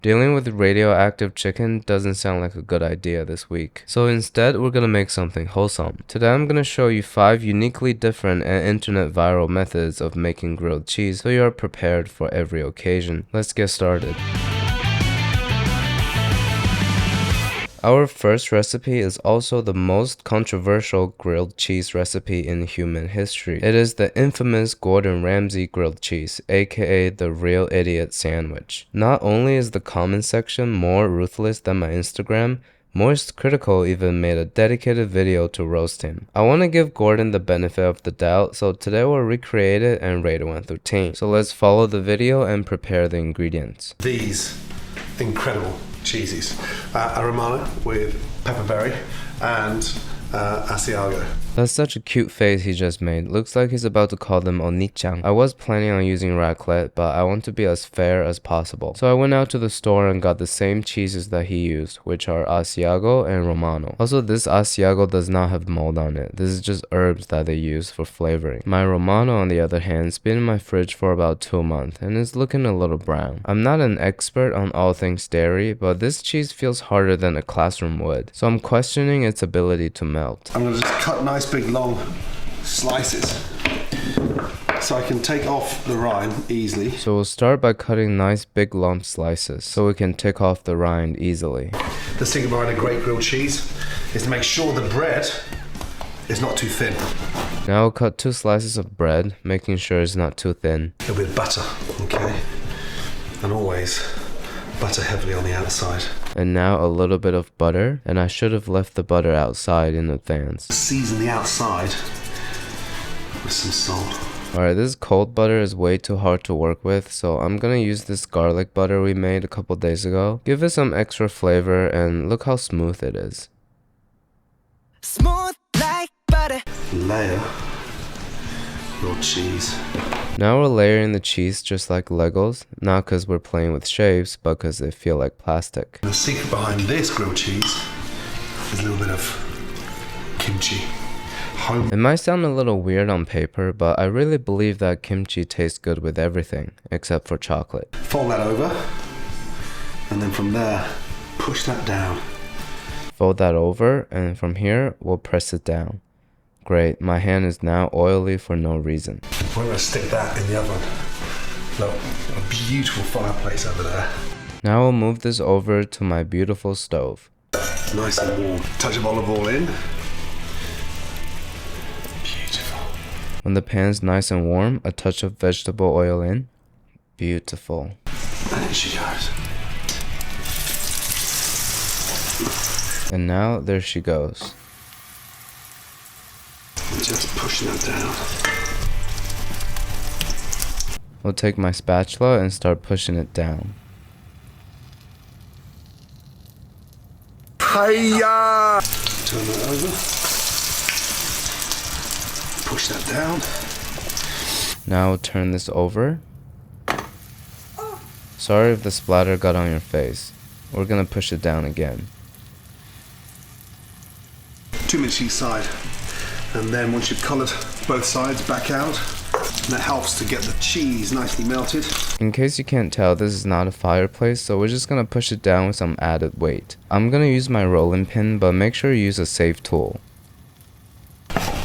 Dealing with radioactive chicken doesn't sound like a good idea this week. So instead, we're gonna make something wholesome. Today I'm gonna show you 5 uniquely different and internet viral methods of making grilled cheese so you are prepared for every occasion. Let's get started. Our first recipe is also the most controversial grilled cheese recipe in human history. It is the infamous Gordon Ramsay grilled cheese, aka the real idiot sandwich. Not only is the comment section more ruthless than my Instagram, Moist Critical even made a dedicated video to roast him. I want to give Gordon the benefit of the doubt, so today we'll recreate it and rate it 1 through 10. So let's follow the video and prepare the ingredients. These incredible cheesies, a Romano with pepperberry and Asiago. That's such a cute face he just made. Looks like he's about to call them Onichan. I was planning on using raclette, but I want to be as fair as possible. So I went out to the store and got the same cheeses that he used, which are Asiago and Romano. Also, this Asiago does not have mold on it. This is just herbs that they use for flavoring. My Romano, on the other hand, has been in my fridge for about 2 months and is looking a little brown. I'm not an expert on all things dairy, but this cheese feels harder than a classroom would. So I'm questioning its ability to melt. I'm going to just cut nice big long slices so I can take off the rind easily. So we'll start by cutting nice big lump slices so we can take off the rind easily. The thing about a great grilled cheese is to make sure the bread is not too thin. Now we'll cut 2 slices of bread, making sure it's not too thin. A bit of butter, okay? And always butter heavily on the outside. And now a little bit of butter, and I should have left the butter outside in advance. Season the outside with some salt. Alright, this cold butter is way too hard to work with, so I'm gonna use this garlic butter we made a couple days ago. Give it some extra flavor, and look how smooth it is. Smooth like butter. Layer your cheese. Now we're layering the cheese just like Legos, not because we're playing with shapes, but because they feel like plastic. The secret behind this grilled cheese is a little bit of kimchi. It might sound a little weird on paper, but I really believe that kimchi tastes good with everything, except for chocolate. Fold that over, and then from there, push that down. Fold that over, and from here, we'll press it down. Great, my hand is now oily for no reason. We're going to stick that in the oven. Look, a beautiful fireplace over there. Now we'll move this over to my beautiful stove. Nice and warm. Touch of olive oil in. Beautiful. When the pan's nice and warm, a touch of vegetable oil in. Beautiful. And in she goes. And now there she goes. Just pushing that down. We'll take my spatula and start pushing it down. Hiya! Turn that over. Push that down. Now we'll turn this over. Sorry if the splatter got on your face. We're gonna push it down again. 2 minutes each side. And then once you've coloured both sides, back out. And that helps to get the cheese nicely melted. In case you can't tell, this is not a fireplace, so we're just gonna push it down with some added weight. I'm gonna use my rolling pin, but make sure you use a safe tool. Look at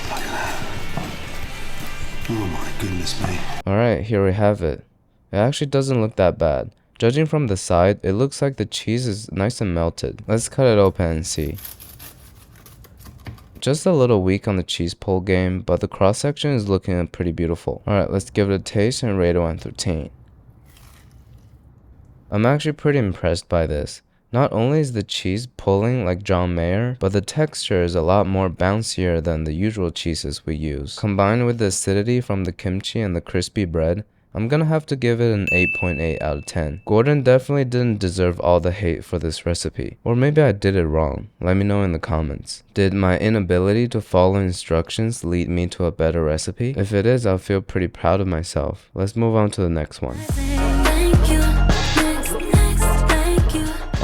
that. Oh my goodness me. Alright, here we have it. It actually doesn't look that bad. Judging from the side, it looks like the cheese is nice and melted. Let's cut it open and see. Just a little weak on the cheese pull game, but the cross section is looking pretty beautiful. Alright, let's give it a taste and rate it 1 through 10. I'm actually pretty impressed by this. Not only is the cheese pulling like John Mayer, but the texture is a lot more bouncier than the usual cheeses we use. Combined with the acidity from the kimchi and the crispy bread, I'm gonna have to give it an 8.8 out of 10. Gordon definitely didn't deserve all the hate for this recipe. Or maybe I did it wrong. Let me know in the comments. Did my inability to follow instructions lead me to a better recipe? If it is, I'll feel pretty proud of myself. Let's move on to the next one.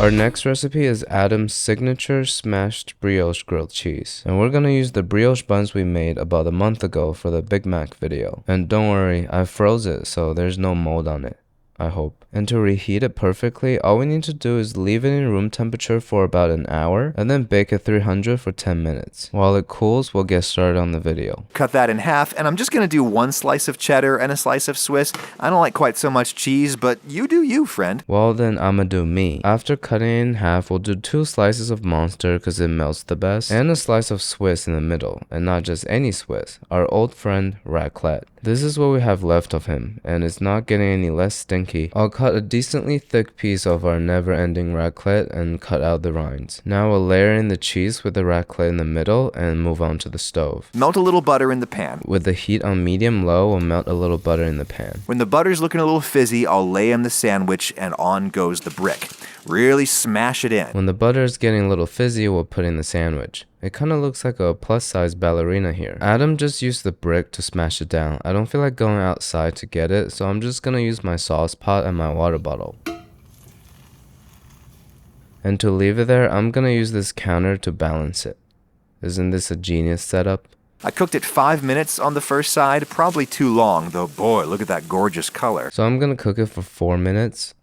Our next recipe is Adam's signature smashed brioche grilled cheese. And we're gonna use the brioche buns we made about a month ago for the Big Mac video. And don't worry, I froze it so there's no mold on it. I hope. And to reheat it perfectly, all we need to do is leave it in room temperature for about an hour and then bake at 300 for 10 minutes. While it cools, we'll get started on the video. Cut that in half, and I'm just gonna do one slice of cheddar and a slice of Swiss. I don't like quite so much cheese, but you do you, friend. Well, then I'ma do me. After cutting it in half, we'll do 2 slices of Monster because it melts the best, and a slice of Swiss in the middle, and not just any Swiss, our old friend Raclette. This is what we have left of him, and it's not getting any less stinky. I'll cut a decently thick piece of our never-ending raclette and cut out the rinds. Now we'll layer in the cheese with the raclette in the middle and move on to the stove. Melt a little butter in the pan. With the heat on medium-low, we'll melt a little butter in the pan. When the butter's looking a little fizzy, I'll lay in the sandwich and on goes the brick. Really smash it in. When the butter is getting a little fizzy, we'll put in the sandwich. It kinda looks like a plus-size ballerina here. Adam just used the brick to smash it down. I don't feel like going outside to get it, so I'm just gonna use my sauce pot and my water bottle. And to leave it there, I'm gonna use this counter to balance it. Isn't this a genius setup? I cooked it 5 minutes on the first side, probably too long, though boy, look at that gorgeous color. So I'm gonna cook it for 4 minutes.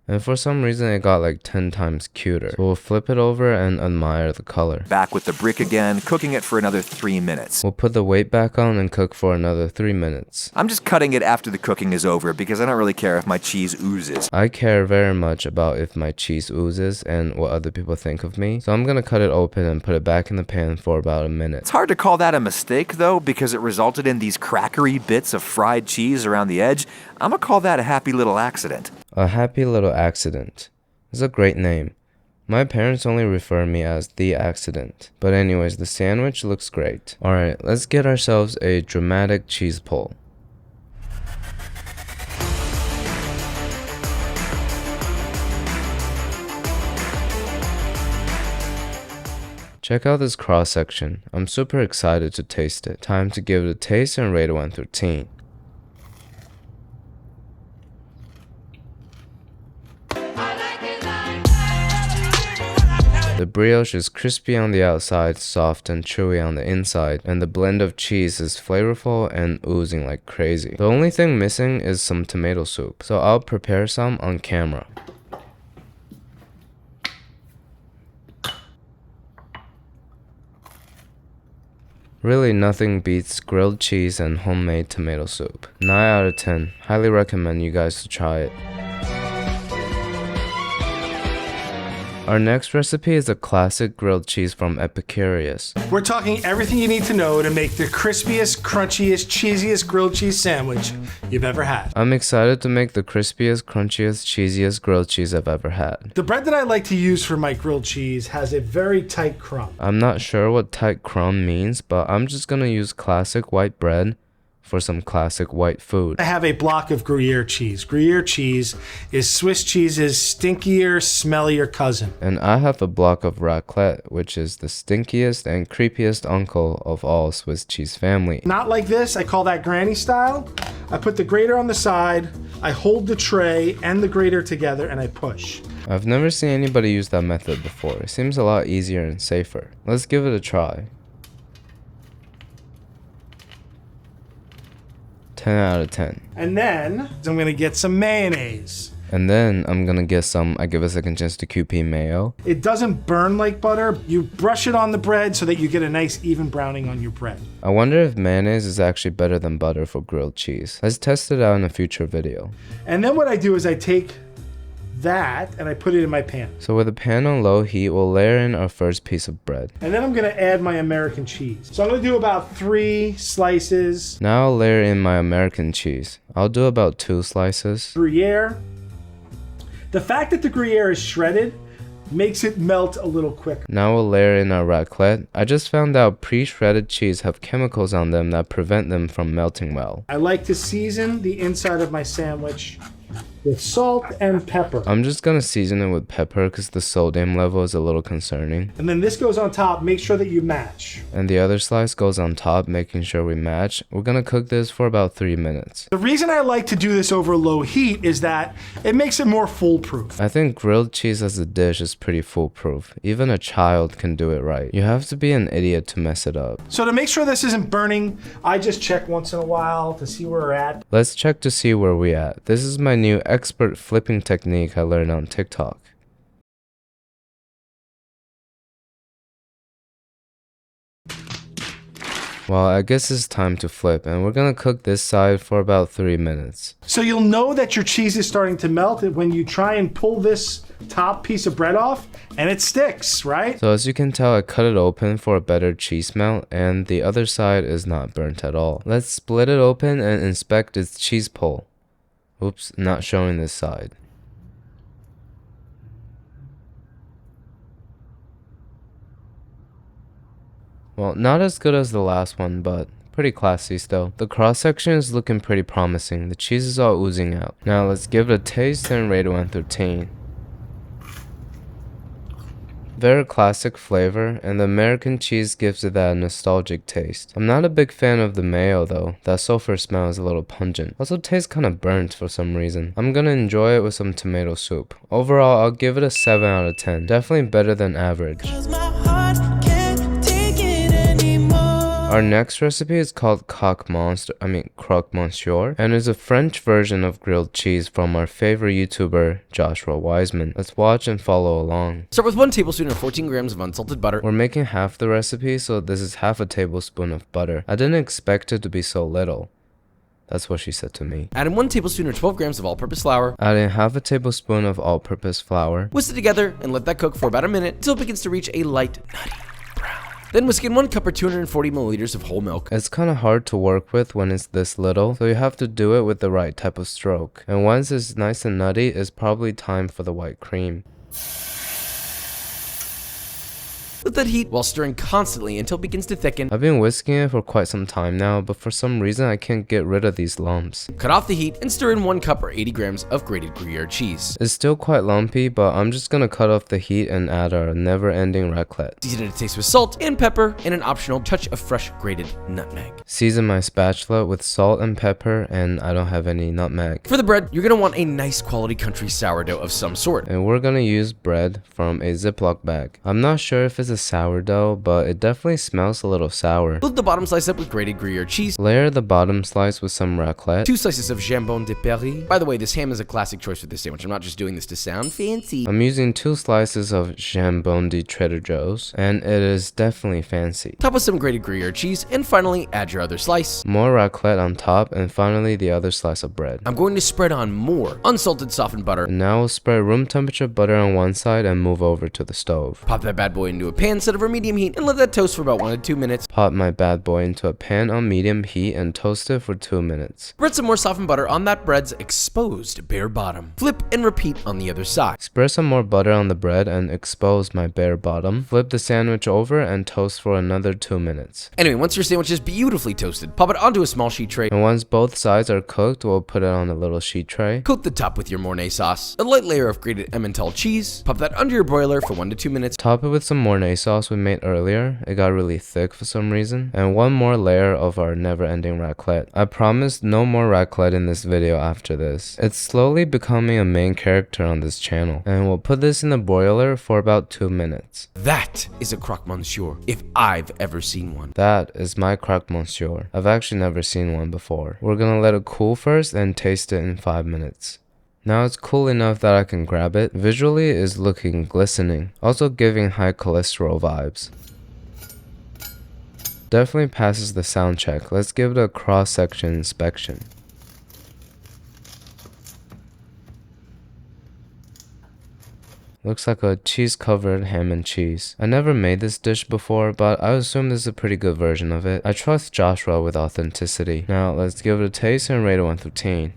And for some reason it got like 10 times cuter. So we'll flip it over and admire the color. Back with the brick again, cooking it for another 3 minutes. We'll put the weight back on and cook for another 3 minutes. I'm just cutting it after the cooking is over because I don't really care if my cheese oozes. I care very much about if my cheese oozes and what other people think of me. So I'm gonna cut it open and put it back in the pan for about a minute. It's hard to call that a mistake though because it resulted in these crackery bits of fried cheese around the edge. I'm gonna call that a happy little accident. A happy little accident. It's a great name. My parents only refer me as the accident. But anyways, the sandwich looks great. Alright, let's get ourselves a dramatic cheese pull. Check out this cross section. I'm super excited to taste it. Time to give it a taste and rate it 1 through 10. The brioche is crispy on the outside, soft and chewy on the inside, and the blend of cheese is flavorful and oozing like crazy. The only thing missing is some tomato soup, so I'll prepare some on camera. Really, nothing beats grilled cheese and homemade tomato soup. 9 out of 10. Highly recommend you guys to try it. Our next recipe is a classic grilled cheese from Epicurious. We're talking everything you need to know to make the crispiest, crunchiest, cheesiest grilled cheese sandwich you've ever had. I'm excited to make the crispiest, crunchiest, cheesiest grilled cheese I've ever had. The bread that I like to use for my grilled cheese has a very tight crumb. I'm not sure what tight crumb means, but I'm just gonna use classic white bread for some classic white food. I have a block of Gruyere cheese. Gruyere cheese is Swiss cheese's stinkier, smellier cousin. And I have a block of raclette, which is the stinkiest and creepiest uncle of all Swiss cheese family. Not like this, I call that granny style. I put the grater on the side, I hold the tray and the grater together, and I push. I've never seen anybody use that method before. It seems a lot easier and safer. Let's give it a try. 10 out of 10. And then I'm gonna get some mayonnaise. And then I'm gonna get some I Give a Second Chance to QP mayo. It doesn't burn like butter. You brush it on the bread so that you get a nice even browning on your bread. I wonder if mayonnaise is actually better than butter for grilled cheese. Let's test it out in a future video. And then what I do is I take that and I put it in my pan. So with the pan on low heat, we'll layer in our first piece of bread. And then I'm gonna add my American cheese. So I'm gonna do about 3 slices. Now I'll layer in my American cheese. I'll do about 2 slices. Gruyere. The fact that the Gruyere is shredded makes it melt a little quicker. Now we'll layer in our raclette. I just found out pre-shredded cheese have chemicals on them that prevent them from melting well. I like to season the inside of my sandwich with salt and pepper. I'm just gonna season it with pepper because the sodium level is a little concerning. And then this goes on top, make sure that you match. And the other slice goes on top, making sure we match. We're gonna cook this for about 3 minutes. The reason I like to do this over low heat is that it makes it more foolproof. I think grilled cheese as a dish is pretty foolproof. Even a child can do it right. You have to be an idiot to mess it up. So to make sure this isn't burning, I just check once in a while to see where we're at. Let's check to see where we at. This is my new expert flipping technique I learned on TikTok. Well, I guess it's time to flip, and we're gonna cook this side for about 3 minutes. So you'll know that your cheese is starting to melt when you try and pull this top piece of bread off and it sticks, right? So as you can tell, I cut it open for a better cheese melt, and the other side is not burnt at all. Let's split it open and inspect its cheese pull. Oops, not showing this side. Well, not as good as the last one, but pretty classy still. The cross section is looking pretty promising. The cheese is all oozing out. Now let's give it a taste and rate it 1 through 10. Very classic flavor, and the American cheese gives it that nostalgic taste. I'm not a big fan of the mayo though. That sulfur smell is a little pungent. Also tastes kind of burnt for some reason. I'm gonna enjoy it with some tomato soup. Overall, I'll give it a 7 out of 10. Definitely better than average. Our next recipe is called croque monsieur, and is a French version of grilled cheese from our favorite YouTuber, Joshua Wiseman. Let's watch and follow along. Start with 1 tablespoon or 14 grams of unsalted butter. We're making half the recipe, so this is half a tablespoon of butter. I didn't expect it to be so little. That's what she said to me. Add in 1 tablespoon or 12 grams of all-purpose flour. Add in half a tablespoon of all-purpose flour. Whisk it together and let that cook for about a minute until it begins to reach a light, nutty brown. Then whisk in 1 cup or 240 milliliters of whole milk. It's kind of hard to work with when it's this little, so you have to do it with the right type of stroke. And once it's nice and nutty, it's probably time for the white cream. Let that heat while stirring constantly until it begins to thicken. I've been whisking it for quite some time now, but for some reason I can't get rid of these lumps. Cut off the heat and stir in 1 cup or 80 grams of grated Gruyere cheese. It's still quite lumpy, but I'm just gonna cut off the heat and add our never-ending raclette. Season it to taste with salt and pepper and an optional touch of fresh grated nutmeg. Season my spatula with salt and pepper, and I don't have any nutmeg. For the bread, you're going to want a nice quality country sourdough of some sort. And we're gonna use bread from a Ziploc bag. I'm not sure if it's a sourdough, but it definitely smells a little sour. Fill the bottom slice up with grated Gruyere cheese. Layer the bottom slice with some raclette. 2 slices of jambon de Paris. By the way, this ham is a classic choice for this sandwich. I'm not just doing this to sound fancy. I'm using 2 slices of jambon de Trader Joe's, and it is definitely fancy. Top with some grated Gruyere cheese, and finally add your other slice. More raclette on top, and finally the other slice of bread. I'm going to spread on more unsalted softened butter. And now we'll spread room temperature butter on one side and move over to the stove. Pop that bad boy into a pan, set over medium heat, and let that toast for about 1 to 2 minutes. Pop my bad boy into a pan on medium heat and toast it for 2 minutes. Spread some more softened butter on that bread's exposed bare bottom. Flip and repeat on the other side. Spread some more butter on the bread and expose my bare bottom. Flip the sandwich over and toast for another 2 minutes. Anyway, once your sandwich is beautifully toasted, pop it onto a small sheet tray. And once both sides are cooked, we'll put it on a little sheet tray. Coat the top with your Mornay sauce, a light layer of grated Emmental cheese. Pop that under your broiler for 1 to 2 minutes. Top it with some Mornay sauce we made earlier. It got really thick for some reason. And 1 more layer of our never-ending raclette. I promised no more raclette in this video after this. It's slowly becoming a main character on this channel. And we'll put this in the broiler for about 2 minutes. That is a croque monsieur, if I've ever seen one. That is my croque monsieur. I've actually never seen one before. We're gonna let it cool first and taste it in 5 minutes. Now it's cool enough that I can grab it. Visually, it's looking glistening, also giving high cholesterol vibes. Definitely passes the sound check. Let's give it a cross-section inspection. Looks like a cheese-covered ham and cheese. I never made this dish before, but I assume this is a pretty good version of it. I trust Joshua with authenticity. Now let's give it a taste and rate it 1 through 10.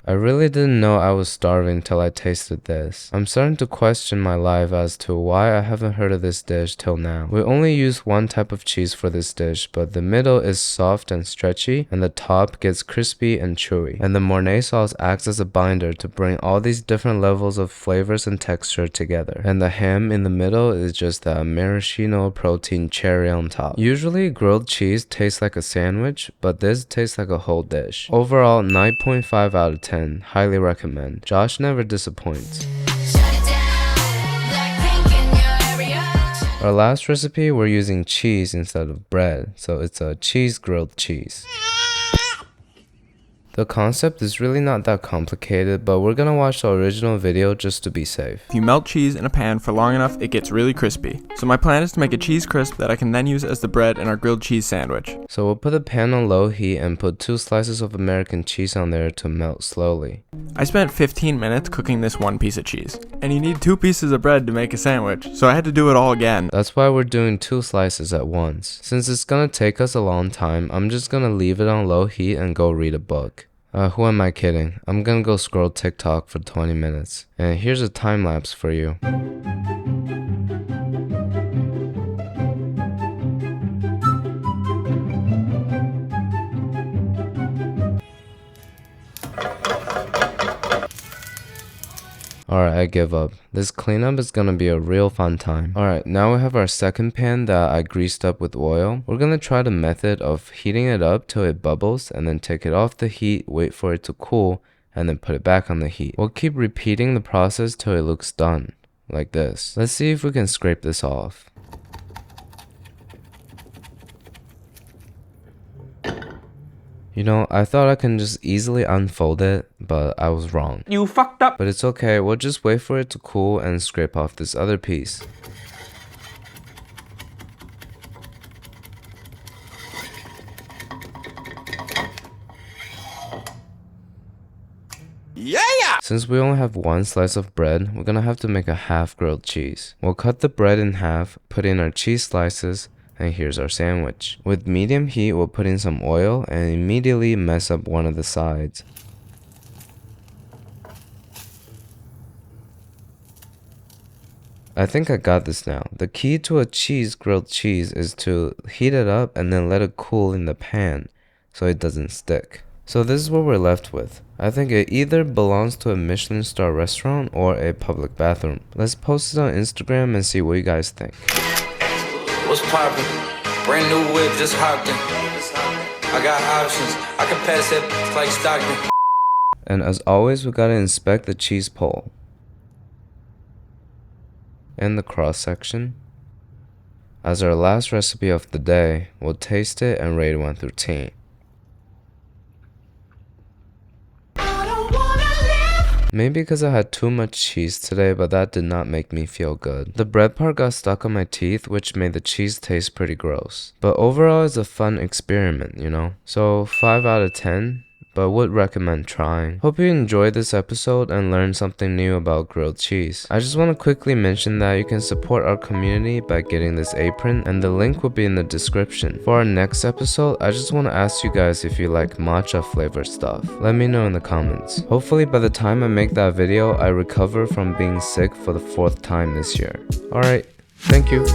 I really didn't know I was starving till I tasted this. I'm starting to question my life as to why I haven't heard of this dish till now. We only use 1 type of cheese for this dish, but the middle is soft and stretchy, and the top gets crispy and chewy. And the Mornay sauce acts as a binder to bring all these different levels of flavors and texture together. And the ham in the middle is just the maraschino protein cherry on top. Usually grilled cheese tastes like a sandwich, but this tastes like a whole dish. Overall, 9.5 out of 10. Highly recommend. Josh never disappoints. Our last recipe, we're using cheese instead of bread, so it's a cheese grilled cheese. The concept is really not that complicated, but we're gonna watch the original video just to be safe. If you melt cheese in a pan for long enough, it gets really crispy. So my plan is to make a cheese crisp that I can then use as the bread in our grilled cheese sandwich. So we'll put the pan on low heat and put 2 slices of American cheese on there to melt slowly. I spent 15 minutes cooking this one piece of cheese. And you need 2 pieces of bread to make a sandwich, so I had to do it all again. That's why we're doing 2 slices at once. Since it's gonna take us a long time, I'm just gonna leave it on low heat and go read a book. Who am I kidding? I'm gonna go scroll TikTok for 20 minutes. And here's a time lapse for you. Alright, I give up. This cleanup is gonna be a real fun time. Alright, now we have our second pan that I greased up with oil. We're gonna try the method of heating it up till it bubbles and then take it off the heat, wait for it to cool, and then put it back on the heat. We'll keep repeating the process till it looks done, like this. Let's see if we can scrape this off. You know, I thought I can just easily unfold it, but I was wrong. You fucked up. But it's okay, we'll just wait for it to cool and scrape off this other piece. Yeah! Since we only have 1 slice of bread, we're gonna have to make a half grilled cheese. We'll cut the bread in half, put in our cheese slices, and here's our sandwich. With medium heat, we'll put in some oil and immediately mess up one of the sides. I think I got this now. The key to a grilled cheese is to heat it up and then let it cool in the pan so it doesn't stick. So this is what we're left with. I think it either belongs to a Michelin star restaurant or a public bathroom. Let's post it on Instagram and see what you guys think. What's poppin'? Brand new whip, just hopped in. I got options. I can pass it like Stockton. And as always, we gotta inspect the cheese pole and the cross section. As our last recipe of the day, we'll taste it and rate 1 through 10. Maybe because I had too much cheese today, but that did not make me feel good. The bread part got stuck on my teeth, which made the cheese taste pretty gross. But overall, it's a fun experiment, you know? So 5 out of 10, but would recommend trying. Hope you enjoyed this episode and learned something new about grilled cheese. I just want to quickly mention that you can support our community by getting this apron, and the link will be in the description. For our next episode, I just want to ask you guys if you like matcha flavored stuff. Let me know in the comments. Hopefully by the time I make that video, I recover from being sick for the 4th time this year. Alright, thank you.